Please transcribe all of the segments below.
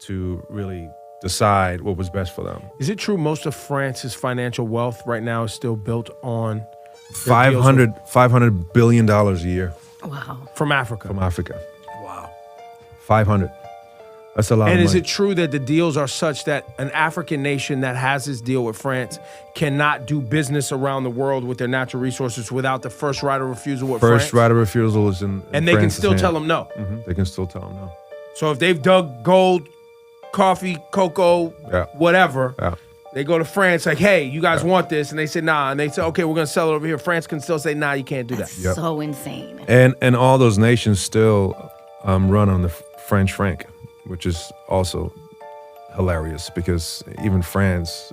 to really decide what was best for them. Is it true most of France's financial wealth right now is still built on their Five deals hundred $500 billion a year Wow. from Africa? from Africa. Wow. 500. That's a lot And of is money. it true that the deals are such that an African nation that has this deal with France cannot do business around the world with their natural resources without the first right of refusal with France? First right of refusal is in And they can France's still hand. tell them no. They can still tell them no. So if they've dug gold, coffee, cocoa, Yeah. whatever, Yeah. they go to France like, hey, you guys want this? And they say, nah. And they say, okay, we're going to sell it over here. France can still say, nah, you can't do that. That's so insane. And all those nations still run on the French franc, which is also hilarious because even France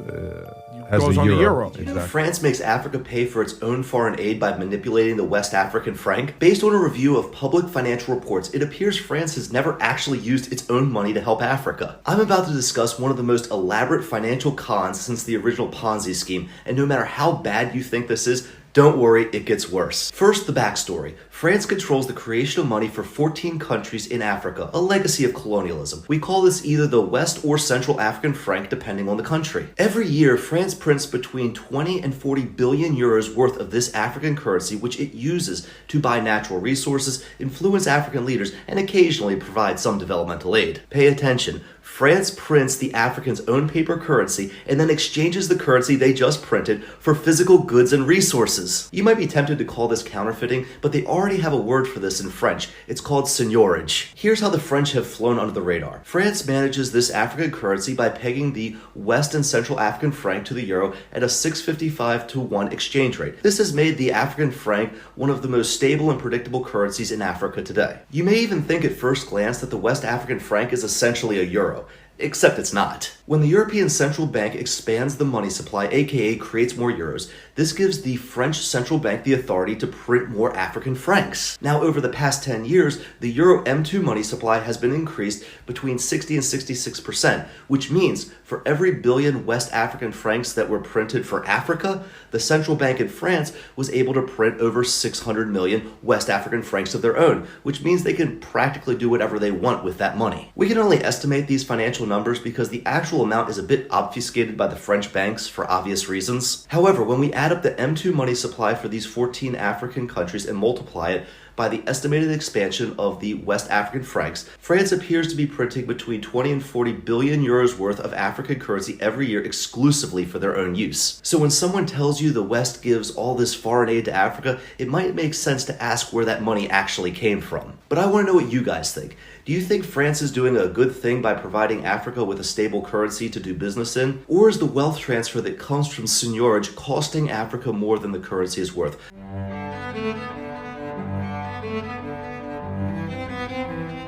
has Goes the on the euro. euro. Exactly. France makes Africa pay for its own foreign aid by manipulating the West African franc. Based on a review of public financial reports, it appears France has never actually used its own money to help Africa. I'm about to discuss one of the most elaborate financial cons since the original Ponzi scheme, and no matter how bad you think this is, don't worry, it gets worse. First, the backstory. France controls the creation of money for 14 countries in Africa, a legacy of colonialism. We call this either the West or Central African franc, depending on the country. Every year, France prints between 20 and 40 billion euros worth of this African currency, which it uses to buy natural resources, influence African leaders, and occasionally provide some developmental aid. Pay attention. France prints the Africans' own paper currency and then exchanges the currency they just printed for physical goods and resources. You might be tempted to call this counterfeiting, but they already have a word for this in French. It's called seigniorage. Here's how the French have flown under the radar. France manages this African currency by pegging the West and Central African franc to the euro at a 6.55 to 1 exchange rate. This has made the African franc one of the most stable and predictable currencies in Africa today. You may even think at first glance that the West African franc is essentially a euro. Except it's not. When the European Central Bank expands the money supply, aka creates more euros, this gives the French Central Bank the authority to print more African francs. Now, over the past 10 years, the Euro M2 money supply has been increased between 60 and 66%, which means for every billion West African francs that were printed for Africa, the Central Bank in France was able to print over 600 million West African francs of their own, which means they can practically do whatever they want with that money. We can only estimate these financial numbers because the actual amount is a bit obfuscated by the French banks for obvious reasons. However, when we add up the M2 money supply for these 14 African countries and multiply it by the estimated expansion of the West African francs, France appears to be printing between 20 and 40 billion euros worth of African currency every year exclusively for their own use. So when someone tells you the West gives all this foreign aid to Africa, it might make sense to ask where that money actually came from. But I want to know what you guys think. Do you think France is doing a good thing by providing Africa with a stable currency to do business in? Or is the wealth transfer that comes from seigniorage costing Africa more than the currency is worth?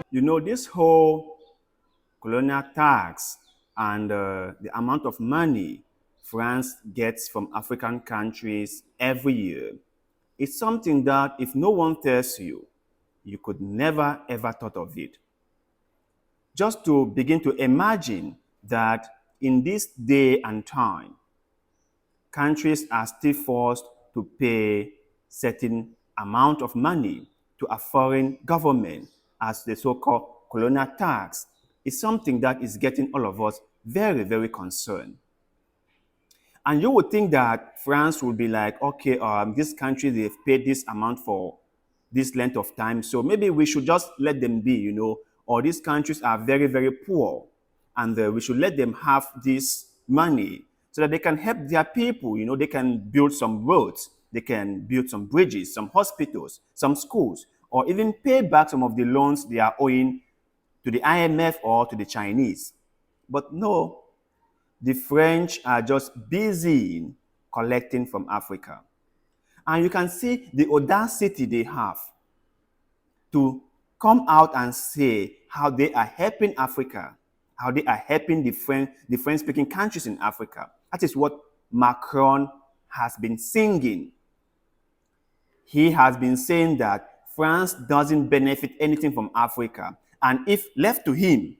You know, this whole colonial tax and the amount of money France gets from African countries every year is something that if no one tells you, you could never ever thought of it. Just to begin to imagine that in this day and time, countries are still forced to pay certain amount of money to a foreign government as the so-called colonial tax is something that is getting all of us very, very concerned. And you would think that France would be like, okay, this country, they've paid this amount for this length of time, so maybe we should just let them be, you know, or these countries are very, very poor, and we should let them have this money so that they can help their people, you know, they can build some roads, they can build some bridges, some hospitals, some schools, or even pay back some of the loans they are owing to the IMF or to the Chinese. But no, the French are just busy collecting from Africa. And you can see the audacity they have to come out and say how they are helping Africa, how they are helping the French-speaking countries in Africa. That is what Macron has been singing. He has been saying that France doesn't benefit anything from Africa. And if left to him,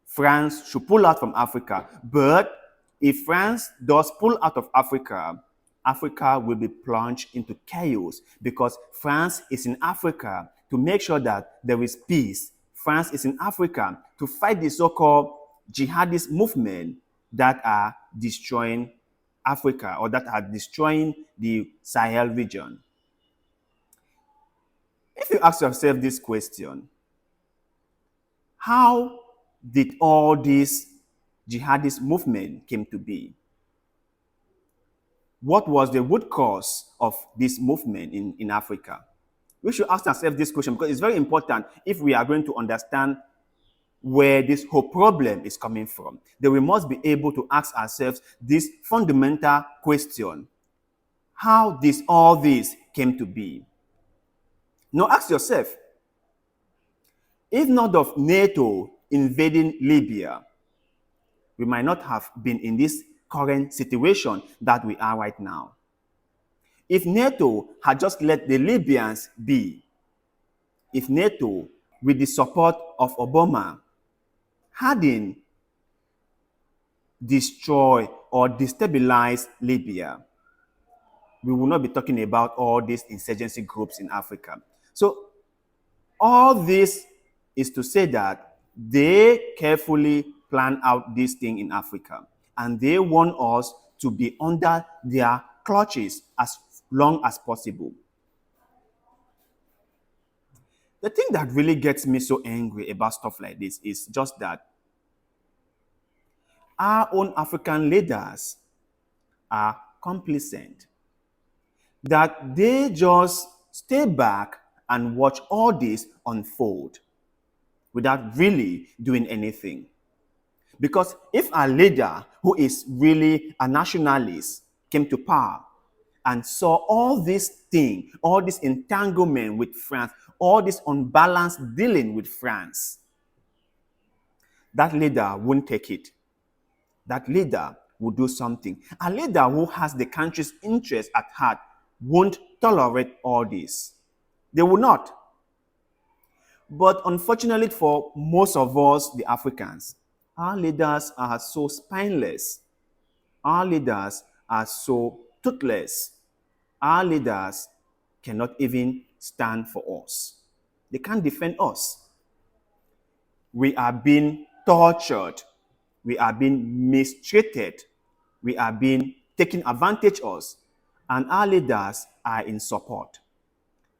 France should pull out from Africa. But if France does pull out of Africa, Africa will be plunged into chaos because France is in Africa to make sure that there is peace, France is in Africa to fight the so-called jihadist movement that are destroying Africa or that are destroying the Sahel region. If you ask yourself this question, how did all this jihadist movement came to be? What was the root cause of this movement in Africa? We should ask ourselves this question because it's very important if we are going to understand where this whole problem is coming from. Then we must be able to ask ourselves this fundamental question. How did all this came to be? Now ask yourself, if not of NATO invading Libya, we might not have been in this current situation that we are right now. If NATO had just let the Libyans be, if NATO, with the support of Obama, hadn't destroyed or destabilized Libya, we will not be talking about all these insurgency groups in Africa. So all this is to say that they carefully plan out this thing in Africa, and they want us to be under their clutches as long as possible. The thing that really gets me so angry about stuff like this is just that our own African leaders are complacent, that they just stay back and watch all this unfold without really doing anything. Because if a leader who is really a nationalist came to power and saw all this thing, all this entanglement with France, all this unbalanced dealing with France, that leader won't take it. That leader will do something. A leader who has the country's interest at heart won't tolerate all this. They will not. But unfortunately for most of us, the Africans, our leaders are so spineless. Our leaders are so toothless. Our leaders cannot even stand for us. They can't defend us. We are being tortured. We are being mistreated. We are being taken advantage of. And our leaders are in support.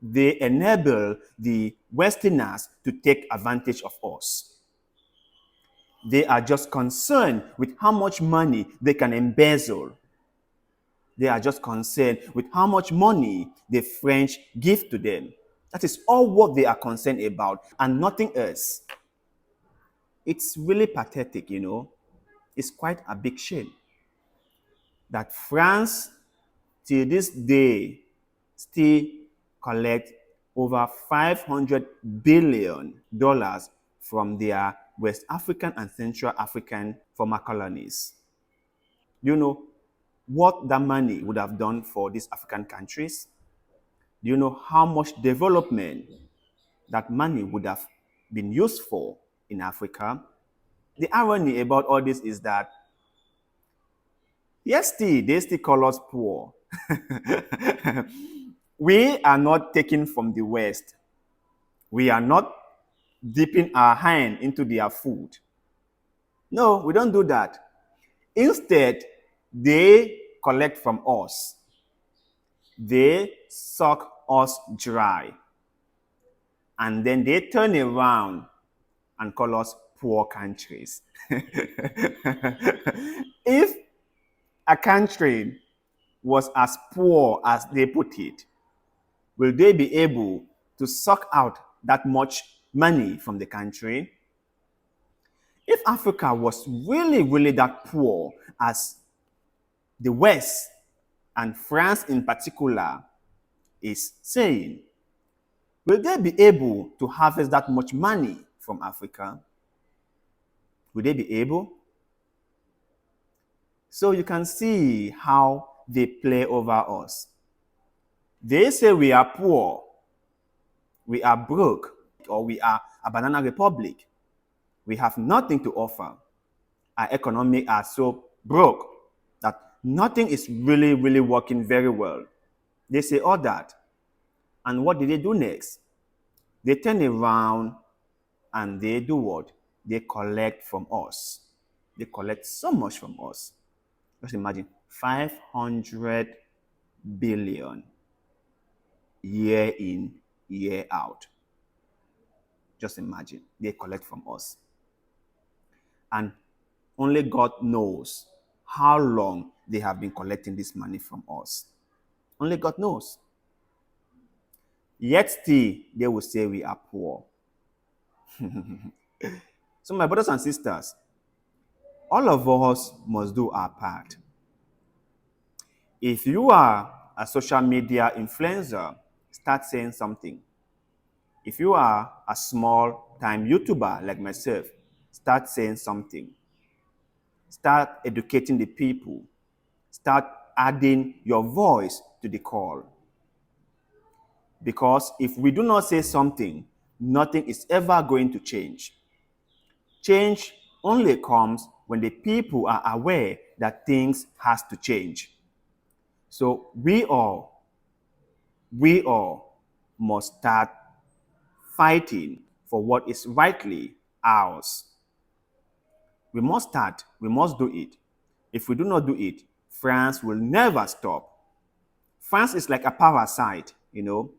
They enable the Westerners to take advantage of us. They are just concerned with how much money they can embezzle. They are just concerned with how much money the French give to them. That is all what they are concerned about and nothing else. It's really pathetic, you know. It's quite a big shame that France, till this day, still collect over $500 billion from their West African and Central African former colonies. You know what that money would have done for these African countries? Do you know how much development that money would have been used for in Africa? The irony about all this is that, yes, they still call us poor. We are not taking from the West. We are not dipping our hand into their food. No, we don't do that. Instead, they collect from us. They suck us dry. And then they turn around and call us poor countries. If a country was as poor as they put it, will they be able to suck out that much money from the country? If Africa was really, really that poor as the West and France in particular is saying, will they be able to harvest that much money from Africa? Will they be able? So you can see how they play over us. They say we are poor, we are broke, or we are a banana republic. We have nothing to offer. Our economy are so broke that nothing is really, really working very well. They say all that. And what did they do next? They turn around and they do what? They collect from us. They collect so much from us. Just imagine 500 billion year in, year out. Just imagine they collect from us. And only God knows how long they have been collecting this money from us. Only God knows. Yet still, they will say we are poor. So, my brothers and sisters, all of us must do our part. If you are a social media influencer, start saying something. If you are a small-time YouTuber like myself, start saying something. Start educating the people. Start adding your voice to the call. Because if we do not say something, nothing is ever going to change. Change only comes when the people are aware that things has to change. So we all must start fighting for what is rightly ours. We must start, we must do it. If we do not do it, France will never stop. France is like a parasite, you know.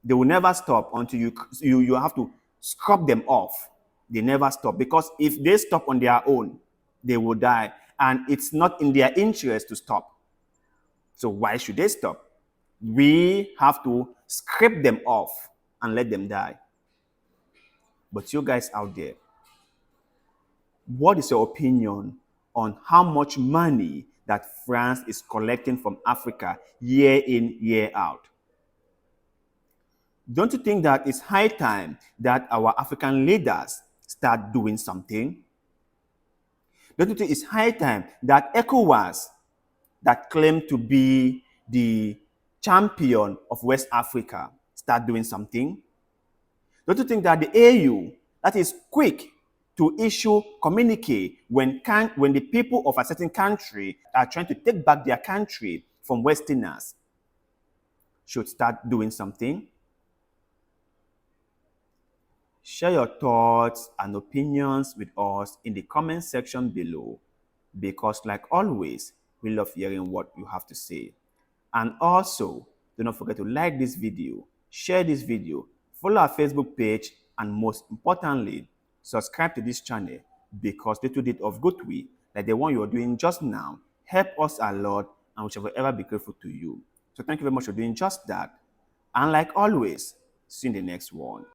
They will never stop until you have to scrub them off. They never stop, because if they stop on their own, they will die. And it's not in their interest to stop. So why should they stop? We have to scrape them off and let them die. But you guys out there, what is your opinion on how much money that France is collecting from Africa year in, year out? Don't you think that it's high time that our African leaders start doing something? Don't you think it's high time that ECOWAS, that claim to be the champion of West Africa, start doing something? Don't you think that the AU, that is quick to issue communique when the people of a certain country are trying to take back their country from Westerners, should start doing something? Share your thoughts and opinions with us in the comment section below, because like always, we love hearing what you have to say. And also, do not forget to like this video, share this video, follow our Facebook page, and most importantly, subscribe to this channel, because little bit of goodwill, like the one you're doing just now, help us a lot, and we shall forever be grateful to you. So thank you very much for doing just that. And like always, see you in the next one.